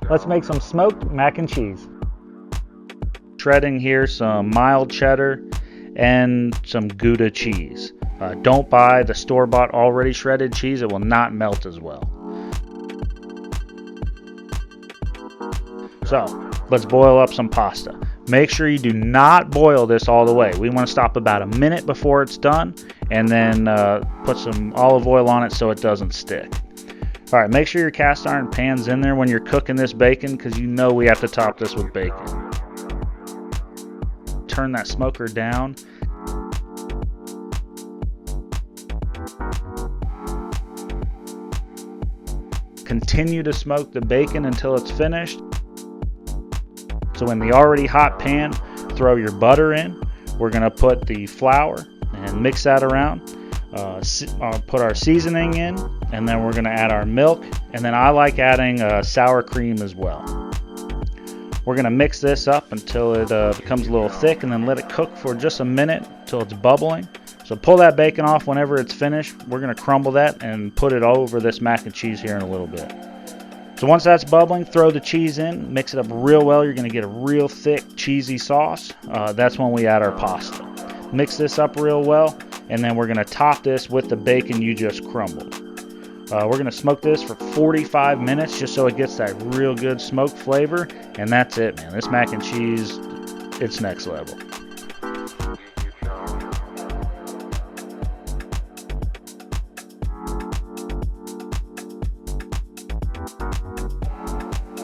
Let's make some smoked mac and cheese. Shredding here some mild cheddar and some Gouda cheese. Don't buy the store-bought already shredded cheese. It will not melt as well. So let's boil up some pasta. Make sure you do not boil this all the way. We want to stop about a minute before it's done, and then put some olive oil on it so it doesn't stick. All right, make sure your cast iron pan's in there when you're cooking this bacon, because you know we have to top this with bacon. Turn that smoker down. Continue to smoke the bacon until it's finished. So in the already hot pan, throw your butter in. We're going to put the flour and mix that around. Put our seasoning in, and then we're going to add our milk. And then I like adding sour cream as well. We're going to mix this up until it becomes a little thick, and then let it cook for just a minute until it's bubbling. So pull that bacon off whenever it's finished. We're going to crumble that and put it all over this mac and cheese here in a little bit. So once that's bubbling, throw the cheese in, mix it up real well. You're going to get a real thick, cheesy sauce. That's when we add our pasta. Mix this up real well, and then we're going to top this with the bacon you just crumbled. We're going to smoke this for 45 minutes just so it gets that real good smoked flavor, and that's it, man. This mac and cheese, it's next level.